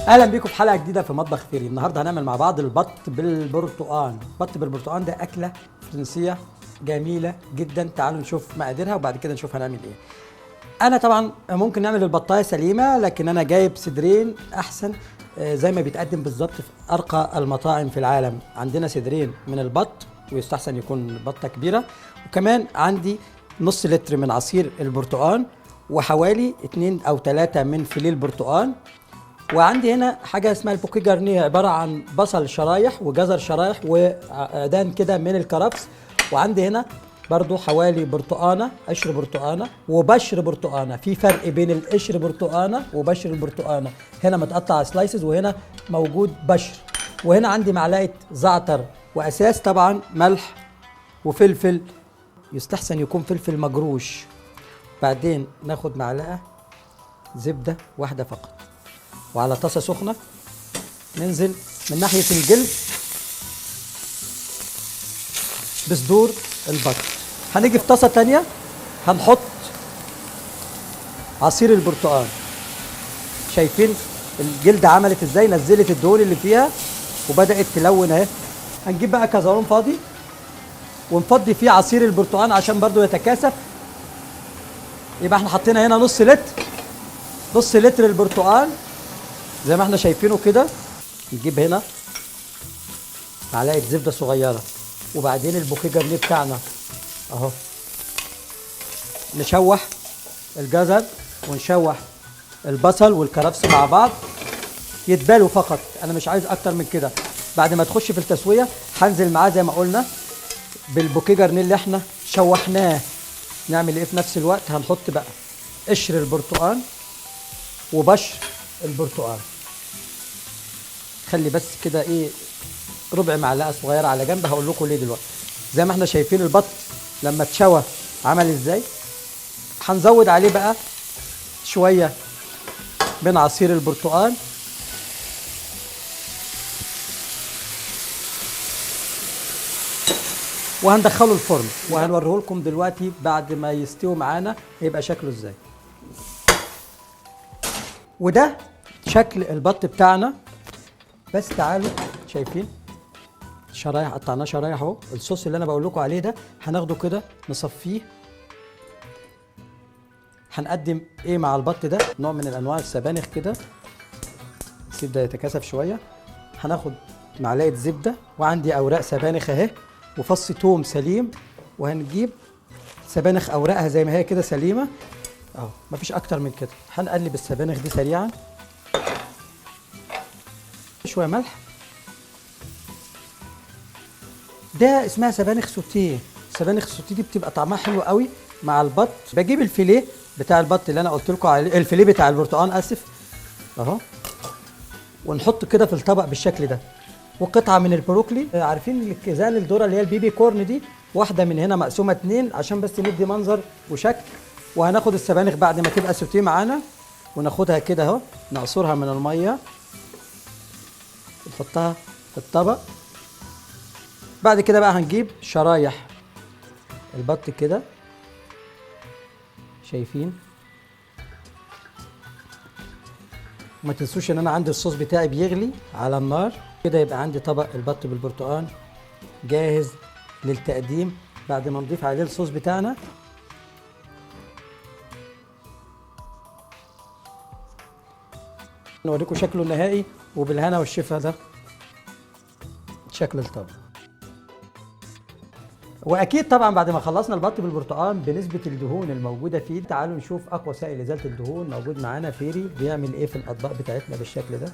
اهلا بيكم في حلقه جديده في مطبخ فيري. النهارده هنعمل مع بعض البط بالبرتقال. البط بالبرتقال ده اكله فرنسيه جميله جدا. تعالوا نشوف مقاديرها وبعد كده نشوف هنعمل ايه. انا طبعا ممكن نعمل البطايه سليمه، لكن انا جايب صدرين احسن، زي ما بيتقدم بالظبط في ارقى المطاعم في العالم. عندنا صدرين من البط ويستحسن يكون بطه كبيره، وكمان عندي نص لتر من عصير البرتقال، وحوالي 2 أو 3 من فيليه البرتقال. وعندي هنا حاجه اسمها البوكيه جارنيه، عباره عن بصل شرايح وجزر شرايح وعيدان كده من الكرفس. وعندي هنا برضو حوالي برتقانه، قشر برتقانه وبشر برتقانه. في فرق بين القشر برتقانه وبشر البرتقانه، هنا متقطع سلايسز وهنا موجود بشر. وهنا عندي معلقه زعتر، واساس طبعا ملح وفلفل، يستحسن يكون فلفل مجروش. بعدين ناخد معلقه زبده واحده فقط، وعلى طاسه سخنه ننزل من ناحيه الجلد بصدور البط. هنيجي في طاسه تانية هنحط عصير البرتقال. شايفين الجلد عملت ازاي؟ نزلت الدهون اللي فيها وبدات تلون اهي. هنجيب بقى كزرون فاضي ونفضي فيه عصير البرتقال عشان برضو يتكاثف. يبقى احنا حطينا هنا نص لتر البرتقال زي ما احنا شايفينه كده. نجيب هنا معلقه زبده صغيره، وبعدين البوكيه جارنيه بتاعنا اهو. نشوح الجزر ونشوح البصل والكرفس مع بعض يتبالوا فقط، انا مش عايز اكتر من كده. بعد ما تخش في التسويه هنزل معاه زي ما قلنا بالبوكيه جارنيه اللي احنا شوحناه. نعمل ايه في نفس الوقت؟ هنحط بقى قشر البرتقال وبشر البرتقال. خلي بس كده ايه ربع معلقه صغيره على جنب، هقول لكم ليه دلوقتي. زي ما احنا شايفين البط لما اتشوى عمل ازاي. هنزود عليه بقى شويه من عصير البرتقال، وهندخله الفرن وهنوريه لكم دلوقتي بعد ما يستوي معانا هيبقى شكله ازاي. وده شكل البط بتاعنا. بس تعالوا شايفين شرايح، قطعناه شرايح اهو. الصوص اللي انا بقول لكم عليه ده هناخده كده نصفيه. هنقدم ايه مع البط ده؟ نوع من انواع السبانخ كده. نسيب ده يتكاثف شويه. هناخد معلقه زبده، وعندي اوراق سبانخ اهي وفص توم سليم، وهنجيب سبانخ اوراقها زي ما هي كده سليمه اهو، مفيش اكتر من كده. هنقلب السبانخ دي سريعا، شويه ملح. ده اسمها سبانخ سوتيه. سبانخ السوتيه دي بتبقى طعمها حلو قوي مع البط. بجيب الفيليه بتاع البط اللي انا قلت لكم عليه، الفيليه بتاع البرتقال اسف اهو، ونحط كده في الطبق بالشكل ده. وقطعه من البروكلي، عارفين الكيزان الذره اللي هي البيبي كورن دي، واحده من هنا مقسومه 2 عشان بس ندي منظر وشكل. وهناخد السبانخ بعد ما تبقى سوتيه معانا وناخدها كده اهو، نعصرها من الميه ونحطها في الطبق. بعد كده بقى هنجيب شرايح البط كده، شايفين. وما تنسوش ان انا عندي الصوص بتاعي بيغلي على النار كده. يبقى عندي طبق البط بالبرتقال جاهز للتقديم بعد ما نضيف عليه الصوص بتاعنا. نوريكم شكله النهائي، وبالهنا والشفا ده شكل الطبق. واكيد طبعا بعد ما خلصنا البط بالبرتقال بنسبه الدهون الموجوده فيه، تعالوا نشوف اقوى سائل ازاله الدهون موجود معانا فيري بيعمل ايه في الاطباق بتاعتنا بالشكل ده.